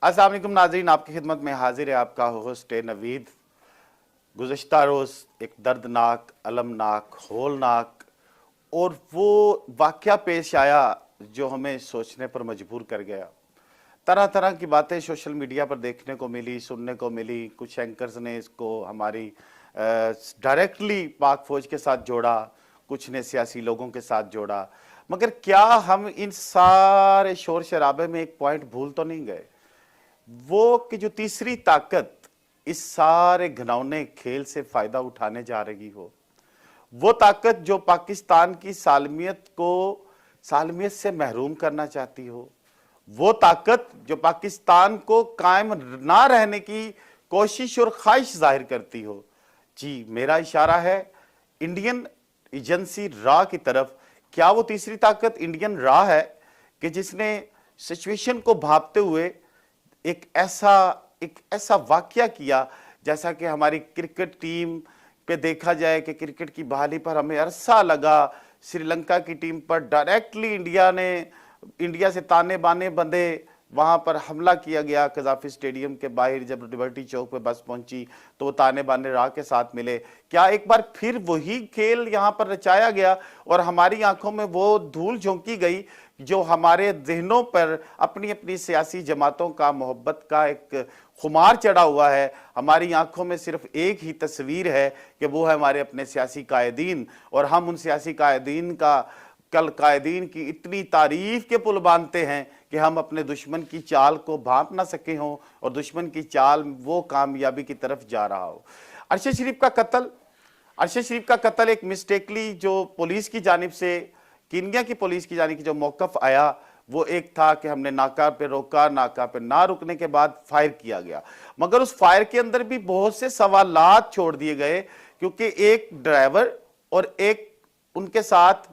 अस्सलाम वालेकुम नाज़रीन, आपकी खिदमत में हाजिर है आपका होस्ट नवीद। गुज़श्ता रोज़ एक दर्दनाक, अलमनाक, होलनाक और वो वाक़या पेश आया जो हमें सोचने पर मजबूर कर गया। तरह तरह की बातें सोशल मीडिया पर देखने को मिली, सुनने को मिली। कुछ एंकर्स ने इसको हमारी डायरेक्टली पाक फौज के साथ जोड़ा, कुछ ने सियासी लोगों के साथ जोड़ा। मगर क्या हम इन सारे शोर शराबे में एक पॉइंट भूल तो नहीं गए, वो कि जो तीसरी ताकत इस सारे घिनौने खेल से फायदा उठाने जा रही हो, वो ताकत जो पाकिस्तान की सालमियत से महरूम करना चाहती हो, वो ताकत जो पाकिस्तान को कायम ना रहने की कोशिश और ख्वाहिश जाहिर करती हो। जी, मेरा इशारा है इंडियन एजेंसी रा की तरफ। क्या वो तीसरी ताकत इंडियन रा है कि जिसने सिचुएशन को भांपते हुए एक ऐसा वाकया किया, जैसा कि हमारी क्रिकेट टीम पे देखा जाए कि क्रिकेट की बहाली पर हमें अरसा लगा, श्रीलंका की टीम पर डायरेक्टली इंडिया से ताने बाने बंधे, वहां पर हमला किया गया। कजाफी स्टेडियम के बाहर जब लिबर्टी चौक पे बस पहुंची तो वो ताने बाने राह के साथ मिले। क्या एक बार फिर वही खेल यहां पर रचाया गया और हमारी आंखों में वो धूल झोंकी गई जो हमारे जहनों पर अपनी अपनी सियासी जमातों का मोहब्बत का एक खुमार चढ़ा हुआ है। हमारी आंखों में सिर्फ एक ही तस्वीर है कि वो है हमारे अपने सियासी कायदीन, और हम उन सियासी कायदीन की इतनी तारीफ के पुल बांधते हैं कि हम अपने दुश्मन की चाल को भांप ना सके हों और दुश्मन की चाल वो कामयाबी की तरफ जा रहा हो। अरशद शरीफ का कत्ल एक मिस्टेकली जो पुलिस की जानिब से, कीनिया की पुलिस की जानिब से जो मौकफ आया, वो एक था कि हमने नाका पे रोका, नाका पे ना रुकने के बाद फायर किया गया। मगर उस फायर के अंदर भी बहुत से सवालात छोड़ दिए गए, क्योंकि एक ड्राइवर और एक उनके साथ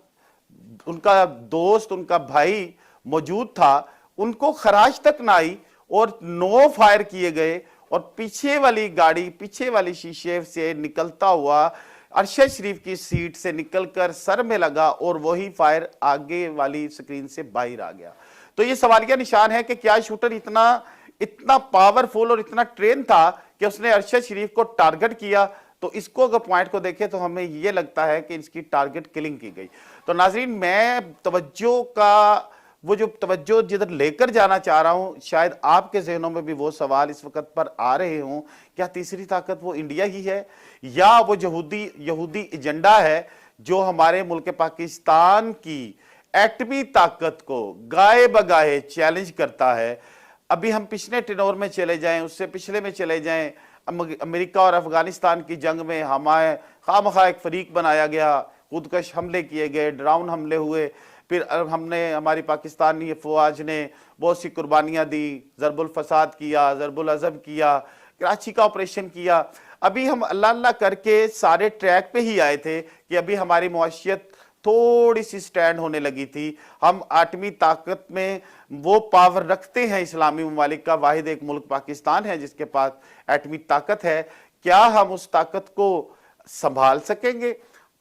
उनका दोस्त, उनका भाई मौजूद था, उनको खराश तक ना आई और 9 फायर किए गए और पीछे वाली गाड़ी, पीछे वाली शीशे से निकलता हुआ अरशद शरीफ की सीट से निकलकर सर में लगा और वही फायर आगे वाली स्क्रीन से बाहर आ गया। तो ये सवालिया निशान है कि क्या शूटर इतना पावरफुल और इतना ट्रेन था कि उसने अरशद शरीफ को टारगेट किया। तो इसको अगर पॉइंट को देखें तो हमें यह लगता है कि इसकी टारगेट किलिंग की गई। तो नाजरीन, मैं वो जो तवज्जो जिधर लेकर जाना चाह रहा हूं, शायद आपके जहनों में भी वो सवाल इस वक्त पर आ रहे हों, क्या तीसरी ताकत वो इंडिया ही है या वो यहूदी एजेंडा है जो हमारे मुल्क पाकिस्तान की एटमी ताकत को गाए बगाए चैलेंज करता है। अभी हम पिछले टेनोर में चले जाएं, उससे पिछले में चले जाएं, अमेरिका और अफगानिस्तान की जंग में हमारे खामखा एक फरीक बनाया गया, खुदकश हमले किए गए, ड्रोन हमले हुए, फिर हमारी पाकिस्तानी फौज ने बहुत सी कुर्बानियां दी, ज़रबुल फसाद किया, ज़रबुल अज़ब किया, कराची का ऑपरेशन किया। अभी हम अल्लाह अल्लाह करके सारे ट्रैक पे ही आए थे कि अभी हमारी मुआशियत थोड़ी सी स्टैंड होने लगी थी। हम आठवीं ताकत में वो पावर रखते हैं, इस्लामी ममालिक का वाहिद एक मुल्क पाकिस्तान है जिसके पास एटमी ताकत है। क्या हम उस ताकत को संभाल सकेंगे?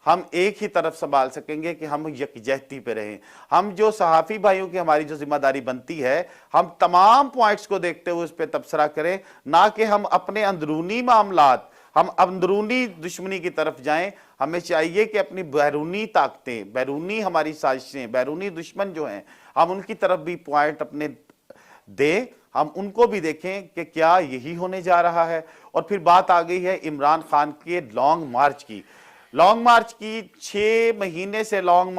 हम एक ही तरफ संभाल सकेंगे कि हम यकजहती पे रहें। हम जो सहाफ़ी भाइयों की हमारी जो जिम्मेदारी बनती है, हम तमाम पॉइंट्स को देखते हुए उस पर तबसरा करें, ना कि हम अपने अंदरूनी मामलात, हम अंदरूनी दुश्मनी की तरफ जाएं। हमें चाहिए कि अपनी बैरूनी ताकतें, बैरूनी हमारी साजिशें, बैरूनी दुश्मन जो हैं, हम उनकी तरफ भी पॉइंट अपने दें, हम उनको भी देखें कि क्या यही होने जा रहा है। और फिर बात आ गई है इमरान खान के लॉन्ग मार्च की 6 महीने से लॉन्ग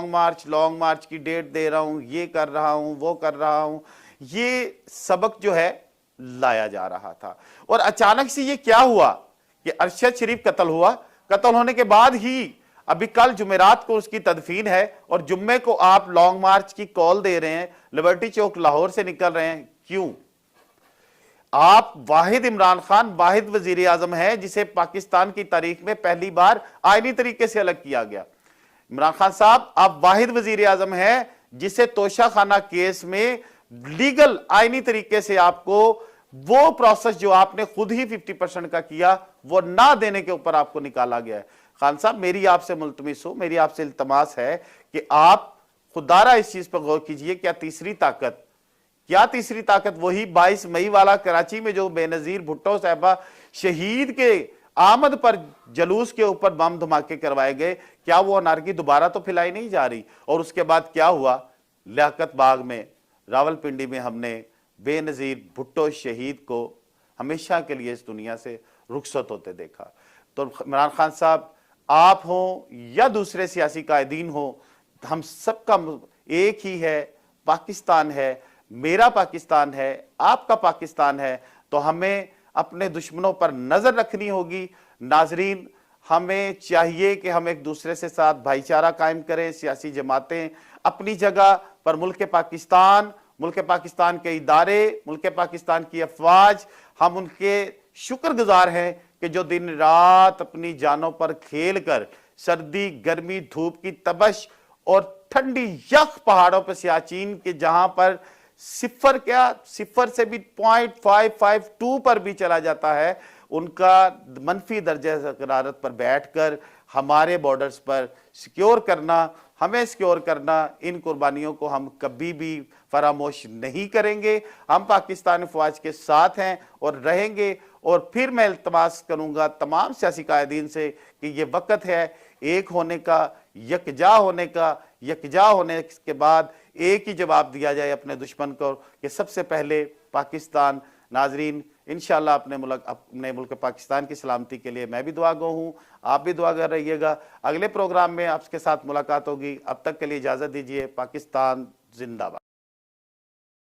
मार्च की डेट दे रहा हूं, ये कर रहा हूं, वो कर रहा हूं, ये सबक जो है लाया जा रहा था। और अचानक से ये क्या हुआ कि अरशद शरीफ कत्ल हुआ। कत्ल होने के बाद ही अभी कल जुमेरात को उसकी तदफीन है और जुम्मे को आप लॉन्ग मार्च की कॉल दे रहे हैं, लिबर्टी चौक लाहौर से निकल रहे हैं। क्यों? आप वाहिद इमरान खान वाहिद वजीर आजम है जिसे पाकिस्तान की तारीख में पहली बार आईनी तरीके से अलग किया गया। इमरान खान साहब, आप वाहिद वजीर आजम है जिसे तोशा खाना केस में लीगल आईनी तरीके से आपको वो प्रोसेस जो आपने खुद ही 50% का किया, वो ना देने के ऊपर आपको निकाला गया है। खान साहब, मेरी आपसे मुल्तमिस हो, मेरी आपसे इल्तमास है कि आप खुदारा इस चीज पर गौर कीजिए, क्या तीसरी ताकत क्या तीसरी ताकत? वही 22 मई वाला कराची में जो बेनजीर भुट्टो साहबा शहीद के आमद पर जलूस के ऊपर बम धमाके करवाए गए, क्या वो अनारकी दोबारा तो फैलाई नहीं जा रही? और उसके बाद क्या हुआ? लियाकत बाग में, रावलपिंडी में हमने बेनजीर भुट्टो शहीद को हमेशा के लिए इस दुनिया से रुखसत होते देखा। तो इमरान खान साहब, आप हो या दूसरे सियासी कायदीन हो, हम सबका एक ही है, पाकिस्तान है, मेरा पाकिस्तान है, आपका पाकिस्तान है। तो हमें अपने दुश्मनों पर नजर रखनी होगी। नाजरीन, हमें चाहिए कि हम एक दूसरे से साथ भाईचारा कायम करें। सियासी जमातें अपनी जगह पर, मुल्क पाकिस्तान के इदारे, मुल्क पाकिस्तान की अफवाज, हम उनके शुक्रगुजार हैं कि जो दिन रात अपनी जानों पर खेल कर सर्दी, गर्मी, धूप की तबश और ठंडी यख पहाड़ों पर सियाचिन के, जहां पर सिफर से भी 0.552 पर भी चला जाता है, उनका मनफी दर्जे हरारत पर बैठकर हमारे बॉर्डर्स पर सिक्योर करना, हमें सिक्योर करना, इन कुर्बानियों को हम कभी भी फरामोश नहीं करेंगे। हम पाकिस्तानी फौज के साथ हैं और रहेंगे। और फिर मैं इल्तमास करूंगा तमाम सियासी कायदीन से कि ये वक्त है एक होने का, यकजा होने का। यकजा होने के बाद एक ही जवाब दिया जाए अपने दुश्मन को कि सबसे पहले पाकिस्तान। नाजरीन, इंशाअल्लाह अपने मुल्क पाकिस्तान की सलामती के लिए मैं भी दुआ गो हूँ, आप भी दुआ कर रहिएगा। अगले प्रोग्राम में आपके साथ मुलाकात होगी। अब तक के लिए इजाज़त दीजिए। पाकिस्तान जिंदाबाद।